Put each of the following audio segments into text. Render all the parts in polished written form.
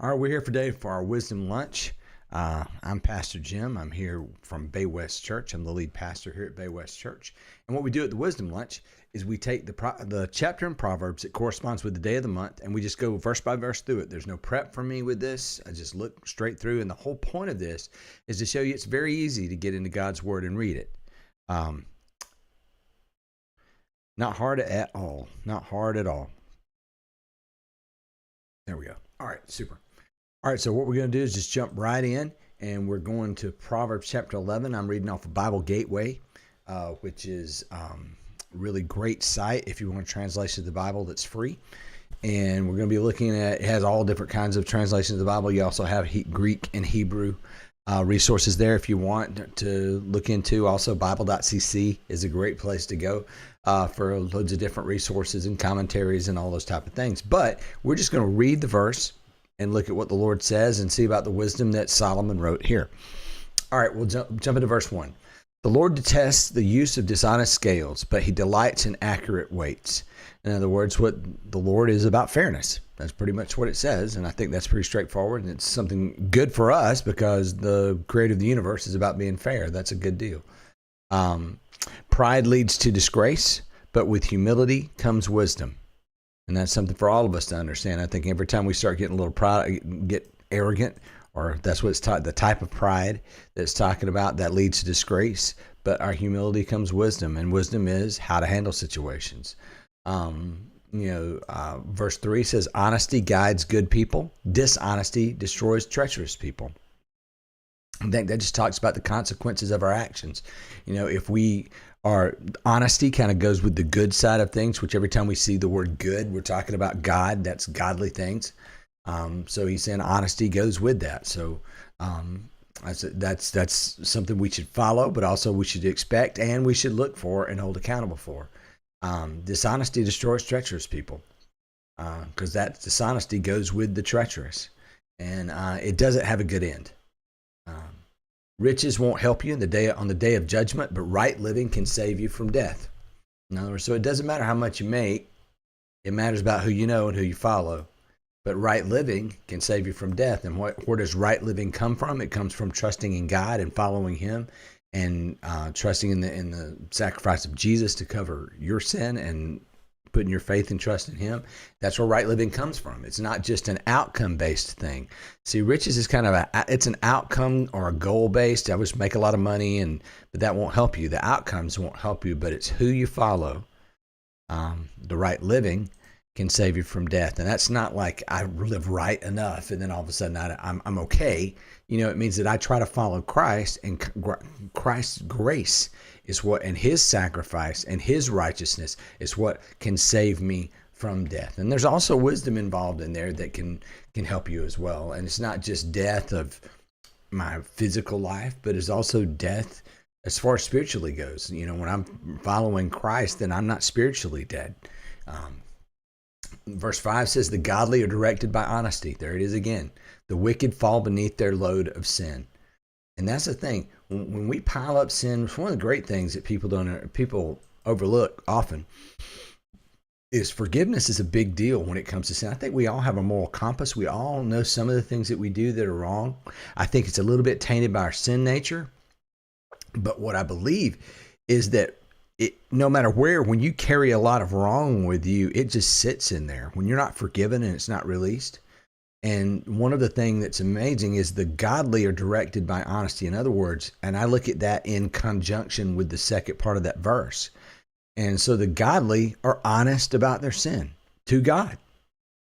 All right, we're here today for our wisdom lunch. I'm Pastor Jim. I'm here from Bay West Church. I'm the lead pastor here at Bay West Church. And what we do at the wisdom lunch is we take the chapter in Proverbs that corresponds with the day of the month, and we just go verse by verse through it. There's no prep for me with this. I just look straight through, and the whole point of this is to show you it's very easy to get into God's Word and read it. Not hard at all. Not hard at all. There we go. All right, super. All right, so what we're going to do is just jump right in, and we're going to Proverbs chapter 11. I'm reading off of Bible Gateway, which is a really great site if you want a translation of the Bible that's free. And we're going to be looking at, it has all different kinds of translations of the Bible. You also have Greek and Hebrew resources there if you want to look into. Also, Bible.cc is a great place to go for loads of different resources and commentaries and all those type of things. But we're just going to read the verse and look at what the Lord says and see about the wisdom that Solomon wrote here. All right, we'll jump into verse 1. The Lord detests the use of dishonest scales, but he delights in accurate weights. In other words, what the Lord is about fairness. That's pretty much what it says, and I think that's pretty straightforward, and it's something good for us because the creator of the universe is about being fair. That's a good deal. Pride leads to disgrace, but with humility comes wisdom. And that's something for all of us to understand. I think every time we start getting a little proud, get arrogant, or that's what it's taught, the type of pride that's talking about, that leads to disgrace. But our humility comes wisdom, and wisdom is how to handle situations. Verse 3 says, honesty guides good people. Dishonesty destroys treacherous people. I think that just talks about the consequences of our actions. If we are, honesty kind of goes with the good side of things, which every time we see the word good, we're talking about God. That's godly things. So he's saying honesty goes with that. So that's something we should follow, but also we should expect and we should look for and hold accountable for. Dishonesty destroys treacherous people because that dishonesty goes with the treacherous, and it doesn't have a good end. Riches won't help you on the day of judgment, but right living can save you from death. In other words, so it doesn't matter how much you make. It matters about who you know and who you follow. But right living can save you from death. And where does right living come from? It comes from trusting in God and following him, and trusting in the sacrifice of Jesus to cover your sin and putting your faith and trust in him. That's where right living comes from. It's not just an outcome-based thing. See, riches is kind of it's an outcome or a goal-based. I wish make a lot of money, but that won't help you. The outcomes won't help you, but it's who you follow. The right living can save you from death. And that's not like I live right enough and then all of a sudden I'm okay. It means that I try to follow Christ, and Christ's grace is what, and his sacrifice and his righteousness is what can save me from death. And there's also wisdom involved in there that can help you as well. And it's not just death of my physical life, but it's also death as far as spiritually goes. When I'm following Christ, then I'm not spiritually dead. Verse 5 says, the godly are directed by honesty. There it is again. The wicked fall beneath their load of sin. And that's the thing. When we pile up sin, one of the great things that people overlook often is forgiveness is a big deal when it comes to sin. I think we all have a moral compass. We all know some of the things that we do that are wrong. I think it's a little bit tainted by our sin nature. But what I believe is that no matter where, when you carry a lot of wrong with you, it just sits in there. When you're not forgiven and it's not released. And one of the things that's amazing is the godly are directed by honesty. In other words, and I look at that in conjunction with the second part of that verse. And so the godly are honest about their sin to God.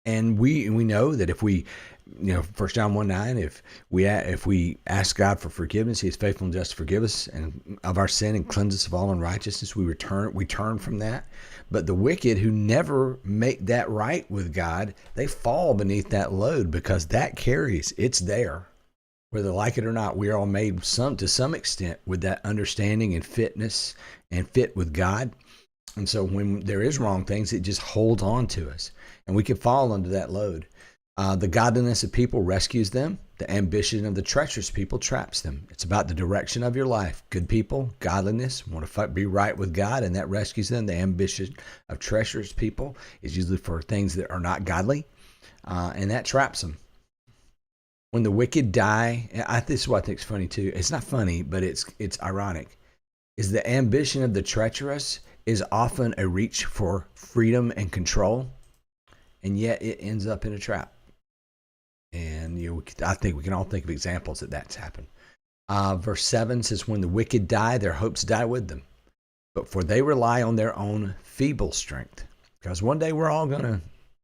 And we know that if we, 1 John 1:9, if we ask God for forgiveness, he is faithful and just to forgive us and of our sin and cleanse us of all unrighteousness. We turn from that. But the wicked who never make that right with God, they fall beneath that load because that carries, it's there. Whether like it or not, we are all made to some extent with that understanding and fitness and fit with God. And so when there is wrong things, it just holds on to us and we can fall under that load. The godliness of people rescues them. The ambition of the treacherous people traps them. It's about the direction of your life. Good people, godliness, want to be right with God, and that rescues them. The ambition of treacherous people is usually for things that are not godly, and that traps them. when the wicked die, this is what I think is funny too. It's not funny, but it's ironic. Is the ambition of the treacherous is often a reach for freedom and control, and yet it ends up in a trap. And I think we can all think of examples that that's happened. Verse 7 says, when the wicked die, their hopes die with them. But for they rely on their own feeble strength. Because one day we're all going to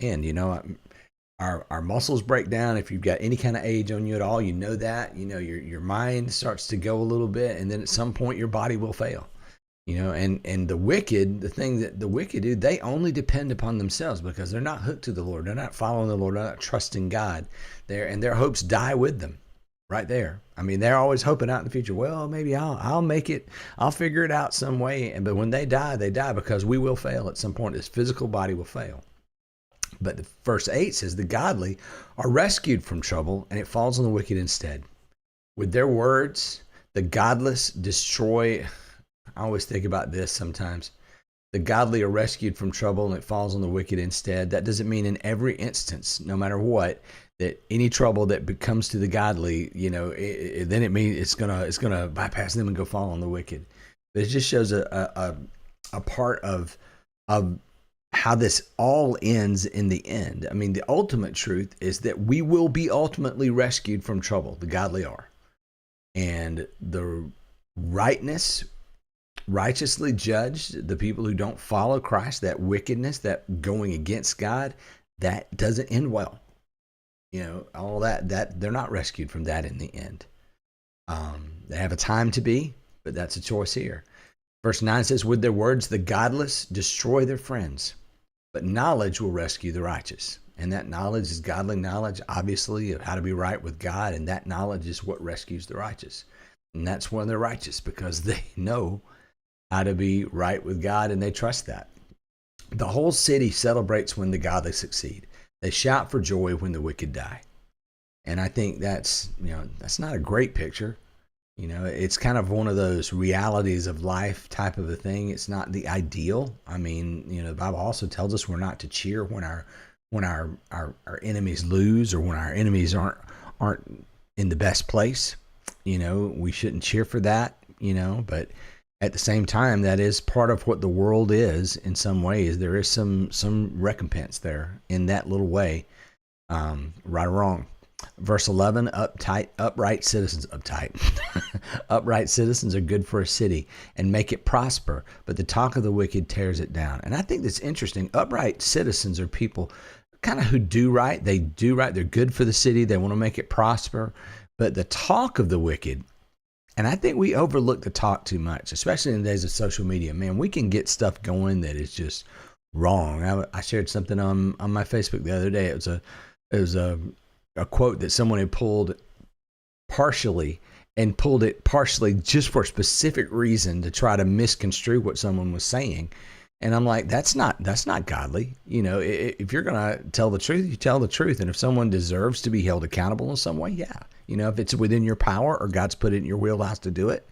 end. Our muscles break down. If you've got any kind of age on you at all, you know that. Your mind starts to go a little bit, and then at some point your body will fail. And the wicked, the thing that the wicked do, they only depend upon themselves because they're not hooked to the Lord. They're not following the Lord. They're not trusting God. And their hopes die with them right there. I mean, they're always hoping out in the future. Well, maybe I'll make it. I'll figure it out some way. But when they die because we will fail at some point. This physical body will fail. But the verse 8 says the godly are rescued from trouble, and it falls on the wicked instead. With their words, the godless destroy. I always think about this sometimes. The godly are rescued from trouble, and it falls on the wicked instead. That doesn't mean in every instance, no matter what, that any trouble that comes to the godly, then it means it's gonna bypass them and go fall on the wicked. But it just shows a part of how this all ends in the end. I mean, the ultimate truth is that we will be ultimately rescued from trouble. The godly are, and the righteously judged, the people who don't follow Christ, that wickedness, that going against God, that doesn't end well. All that they're not rescued from that in the end. They have a time to be, but that's a choice here. Verse 9 says, with their words, the godless destroy their friends, but knowledge will rescue the righteous. And that knowledge is godly knowledge, obviously, of how to be right with God. And that knowledge is what rescues the righteous. And that's when they're righteous, because they know how to be right with God, and they trust that. The whole city celebrates when the godly succeed. They shout for joy when the wicked die. And I think that's not a great picture. It's kind of one of those realities of life type of a thing. It's not the ideal. I mean, the Bible also tells us we're not to cheer when our enemies lose, or when our enemies aren't in the best place. We shouldn't cheer for that, but at the same time, that is part of what the world is in some ways. There is some recompense there in that little way, right or wrong. Verse 11, upright citizens are good for a city and make it prosper, but the talk of the wicked tears it down. And I think that's interesting. Upright citizens are people kind of who do right. They do right. They're good for the city. They want to make it prosper. But the talk of the wicked, and I think we overlook the talk too much, especially in the days of social media. Man, we can get stuff going that is just wrong. I shared something on my Facebook the other day. It was a quote that someone had pulled partially just for a specific reason to try to misconstrue what someone was saying. And I'm like, that's not godly. If you're going to tell the truth, you tell the truth. And if someone deserves to be held accountable in some way, yeah. If it's within your power or God's put it in your wheelhouse to do it,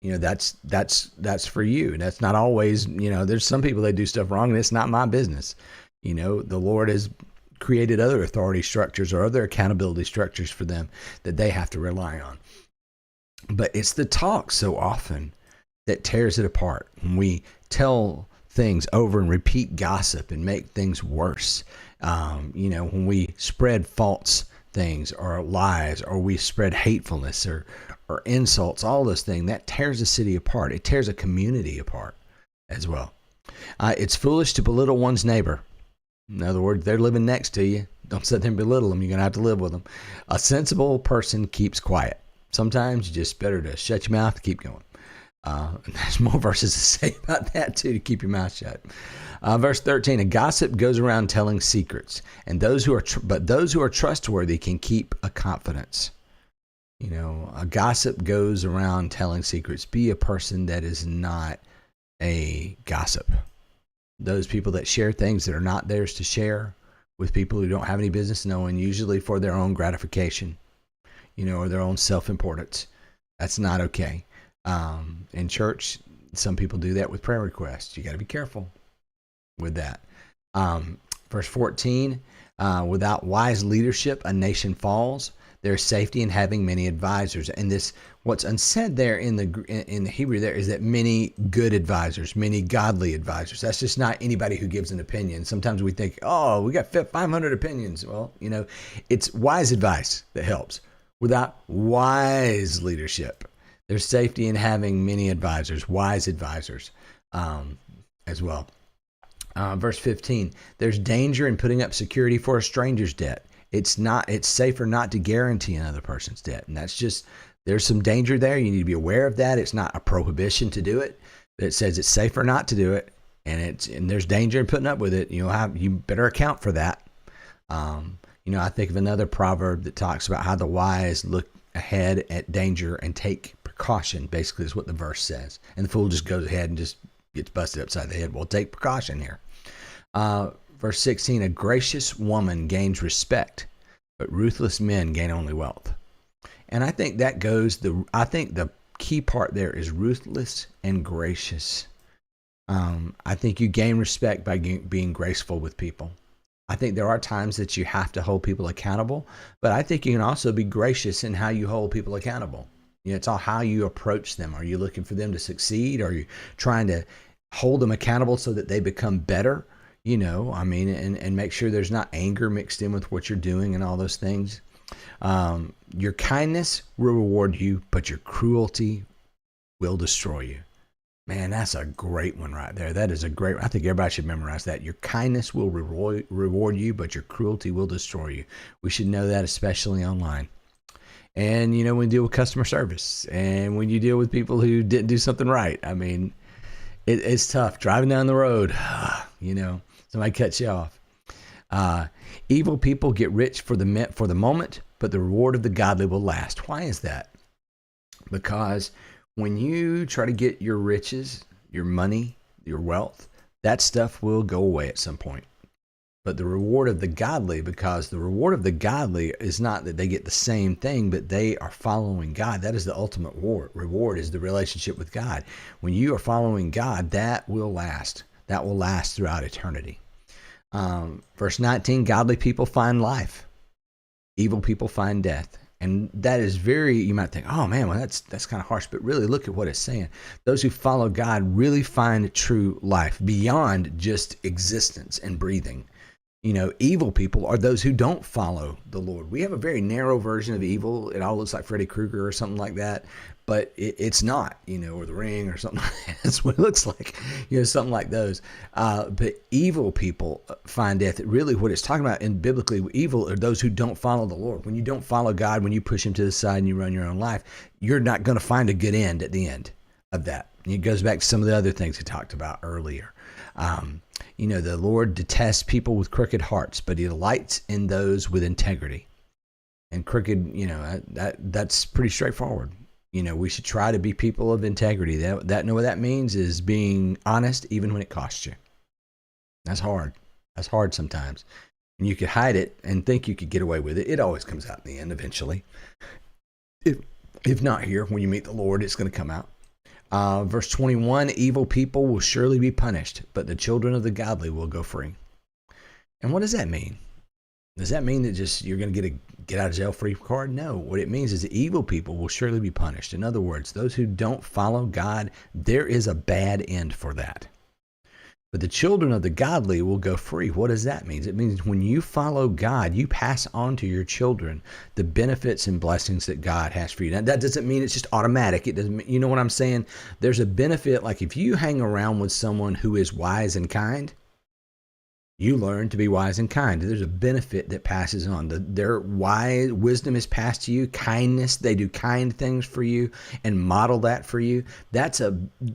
that's for you. And that's not always, there's some people that do stuff wrong and it's not my business. The Lord has created other authority structures or other accountability structures for them that they have to rely on. But it's the talk so often that tears it apart. When we tell things over and repeat gossip and make things worse, when we spread false things or lies, or we spread hatefulness or insults, all those things, that tears a city apart. It tears a community apart as well. It's foolish to belittle one's neighbor. In other words, they're living next to you. Don't sit there and belittle them. You're going to have to live with them. A sensible person keeps quiet. Sometimes you just better to shut your mouth and keep going. And there's more verses to say about that too, to keep your mouth shut. Verse 13, a gossip goes around telling secrets, and those who are trustworthy can keep a confidence. A gossip goes around telling secrets. Be a person that is not a gossip. Those people that share things that are not theirs to share with people who don't have any business knowing, usually for their own gratification, or their own self-importance. That's not okay. In church, some people do that with prayer requests. You got to be careful with that. Verse 14, without wise leadership, a nation falls, There's safety in having many advisors. And this, what's unsaid there in the Hebrew there is that many good advisors, many godly advisors. That's just not anybody who gives an opinion. Sometimes we think, oh, we got 500 opinions. Well, it's wise advice that helps. Without wise leadership, there's safety in having many advisors, wise advisors as well. Verse 15, there's danger in putting up security for a stranger's debt. It's safer not to guarantee another person's debt. And there's some danger there. You need to be aware of that. It's not a prohibition to do it, but it says it's safer not to do it. And there's danger in putting up with it. You better account for that. I think of another proverb that talks about how the wise look ahead at danger and take precaution, basically is what the verse says. And the fool just goes ahead and just gets busted upside the head. Well, take precaution here. Verse 16, a gracious woman gains respect, but ruthless men gain only wealth. And I think I think the key part there is ruthless and gracious. I think you gain respect by being graceful with people. I think there are times that you have to hold people accountable, but I think you can also be gracious in how you hold people accountable. It's all how you approach them. Are you looking for them to succeed? Are you trying to hold them accountable so that they become better? And make sure there's not anger mixed in with what you're doing and all those things. Your kindness will reward you, but your cruelty will destroy you. Man, that's a great one right there. That is I think everybody should memorize that. Your kindness will reward you, but your cruelty will destroy you. We should know that, especially online. And, when you deal with customer service and when you deal with people who didn't do something right, it's tough. Driving down the road, somebody cuts you off. Evil people get rich for the moment, but the reward of the godly will last. Why is that? Because when you try to get your riches, your money, your wealth, that stuff will go away at some point. But the reward of the godly, because the reward of the godly is not that they get the same thing, but they are following God. That is the ultimate reward is the relationship with God. When you are following God, that will last. That will last throughout eternity. Verse 19, godly people find life. Evil people find death. And that is you might think, oh man, well that's kind of harsh, but really look at what it's saying. Those who follow God really find true life beyond just existence and breathing. Evil people are those who don't follow the Lord. We have a very narrow version of evil. It all looks like Freddy Krueger or something like that, but it's not, or The Ring or something like that. That's what it looks like, something like those. But evil people find death. Really what it's talking about in biblically, evil are those who don't follow the Lord. When you don't follow God, when you push him to the side and you run your own life, you're not going to find a good end at the end of that. And it goes back to some of the other things we talked about earlier. The Lord detests people with crooked hearts, but he delights in those with integrity. And crooked, that's pretty straightforward. We should try to be people of integrity. That know what that means is being honest even when it costs you. That's hard. That's hard sometimes. And you could hide it and think you could get away with it. It always comes out in the end eventually. If not here, when you meet the Lord, it's going to come out. Verse 21, evil people will surely be punished, but the children of the godly will go free. And what does that mean? Does that mean that just you're going to get a get out of jail free card? No. What it means is that evil people will surely be punished. In other words, those who don't follow God, there is a bad end for that. But the children of the godly will go free. What does that mean? It means when you follow God, you pass on to your children the benefits and blessings that God has for you. Now, that doesn't mean it's just automatic. It doesn't mean, you know what I'm saying? There's a benefit, like if you hang around with someone who is wise and kind, you learn to be wise and kind. There's a benefit that passes on. Their wise wisdom is passed to you. Kindness, they do kind things for you and model that for you.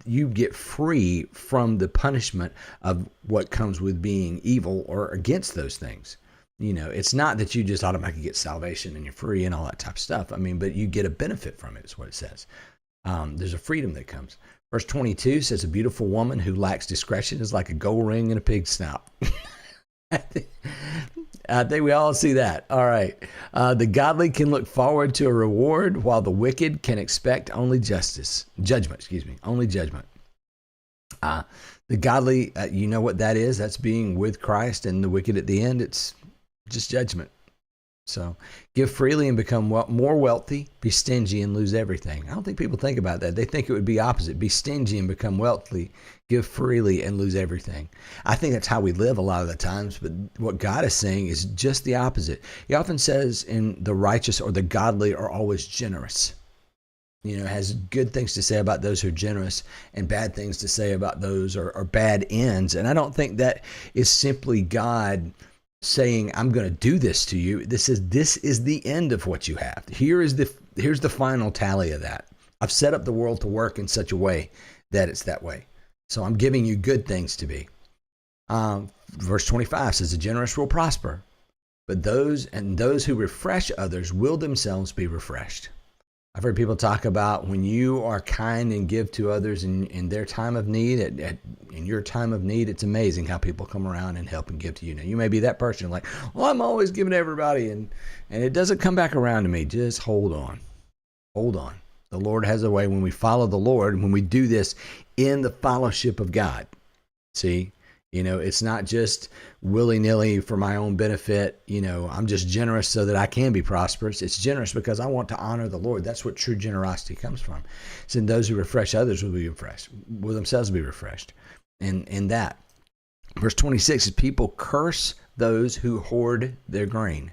You get free from the punishment of what comes with being evil or against those things. It's not that you just automatically get salvation and you're free and all that type of stuff. But you get a benefit from it is what it says. There's a freedom that comes. Verse 22 says, a beautiful woman who lacks discretion is like a gold ring in a pig's snout. I think we all see that. All right. The godly can look forward to a reward, while the wicked can expect only judgment. The godly, you know what that is? That's being with Christ, and the wicked at the end, it's just judgment. So give freely and become more wealthy, be stingy and lose everything. I don't think people think about that. They think it would be opposite. Be stingy and become wealthy, give freely and lose everything. I think that's how we live a lot of the times, but what God is saying is just the opposite. He often says in the righteous or the godly are always generous. Has good things to say about those who are generous and bad things to say about those or bad ends. And I don't think that is simply God saying, I'm going to do this to you. This is the end of what you have. Here's the final tally of that. I've set up the world to work in such a way that it's that way. So I'm giving you good things to be. Verse 25 says, the generous will prosper, but those who refresh others will themselves be refreshed. I've heard people talk about when you are kind and give to others in their time of need, in your time of need, it's amazing how people come around and help and give to you. Now, you may be that person like, well, I'm always giving to everybody, and it doesn't come back around to me. Just hold on. Hold on. The Lord has a way when we follow the Lord, when we do this in the fellowship of God. See? It's not just willy-nilly for my own benefit. I'm just generous so that I can be prosperous. It's generous because I want to honor the Lord. That's what true generosity comes from. So those who refresh others will be refreshed, will themselves be refreshed. And in that, verse 26 is people curse those who hoard their grain,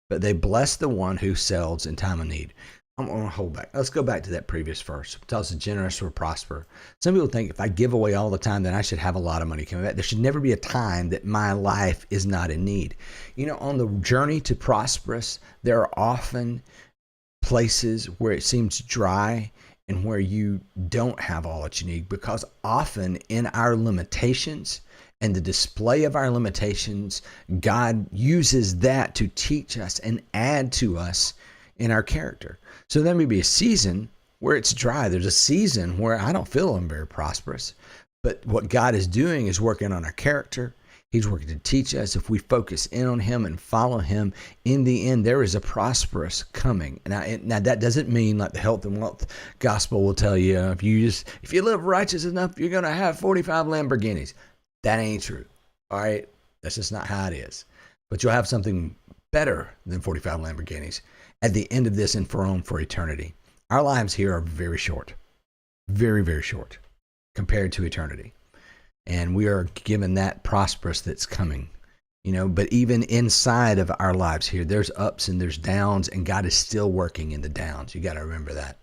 but they bless the one who sells in time of need. I'm going to hold back. Let's go back to that previous verse. It tells us the generous will prosper. Some people think if I give away all the time, then I should have a lot of money coming back. There should never be a time that my life is not in need. On the journey to prosperous, there are often places where it seems dry and where you don't have all that you need, because often in our limitations and the display of our limitations, God uses that to teach us and add to us in our character. So there may be a season where it's dry. There's a season where I don't feel I'm very prosperous. But what God is doing is working on our character. He's working to teach us. If we focus in on Him and follow Him, in the end, there is a prosperous coming. Now that doesn't mean like the health and wealth gospel will tell you, if you live righteous enough, you're going to have 45 Lamborghinis. That ain't true. All right? That's just not how it is. But you'll have something better than 45 Lamborghinis at the end of this and for eternity. Our lives here are very short, very, very short compared to eternity. And we are given that prosperous that's coming, but even inside of our lives here, there's ups and there's downs, and God is still working in the downs. You got to remember that.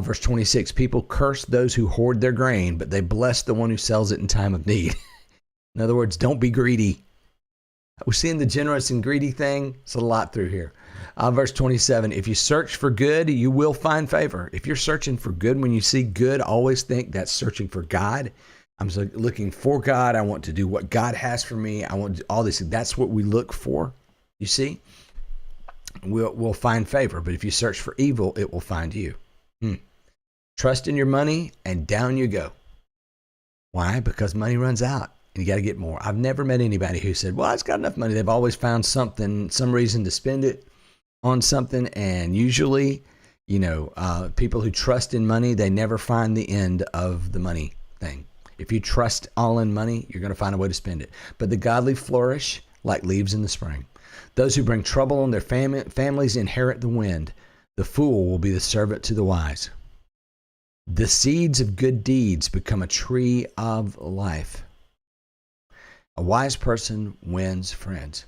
Verse 26, people curse those who hoard their grain, but they bless the one who sells it in time of need. In other words, don't be greedy. We're seeing the generous and greedy thing. It's a lot through here. Verse 27, if you search for good, you will find favor. If you're searching for good, when you see good, always think that's searching for God. I'm looking for God. I want to do what God has for me. I want to do all this. That's what we look for. You see? We'll find favor. But if you search for evil, it will find you. Trust in your money, and down you go. Why? Because money runs out. And you got to get more. I've never met anybody who said, well, I've got enough money. They've always found some reason to spend it on something. And usually, people who trust in money, they never find the end of the money thing. If you trust all in money, you're going to find a way to spend it. But the godly flourish like leaves in the spring. Those who bring trouble on their families inherit the wind. The fool will be the servant to the wise. The seeds of good deeds become a tree of life. A wise person wins friends,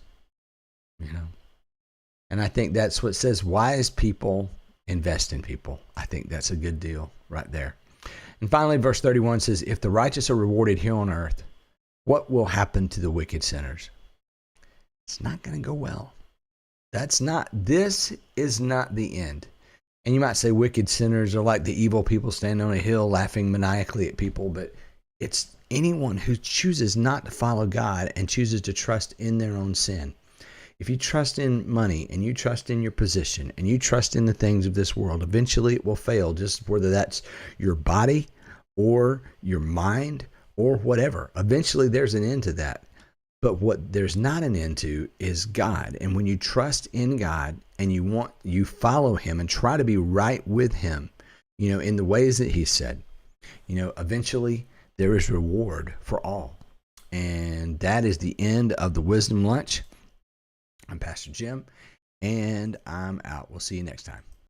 And I think that's what it says. Wise people invest in people. I think that's a good deal right there. And finally, verse 31 says, if the righteous are rewarded here on earth, what will happen to the wicked sinners? It's not going to go well. This is not the end. And you might say wicked sinners are like the evil people standing on a hill laughing maniacally at people, but it's anyone who chooses not to follow God and chooses to trust in their own sin. If you trust in money and you trust in your position and you trust in the things of this world, eventually it will fail, just whether that's your body or your mind or whatever. Eventually there's an end to that. But what there's not an end to is God. And when you trust in God and you follow Him and try to be right with Him, in the ways that He said, eventually there is reward for all. And that is the end of the Wisdom Lunch. I'm Pastor Jim, And I'm out. We'll see you next time.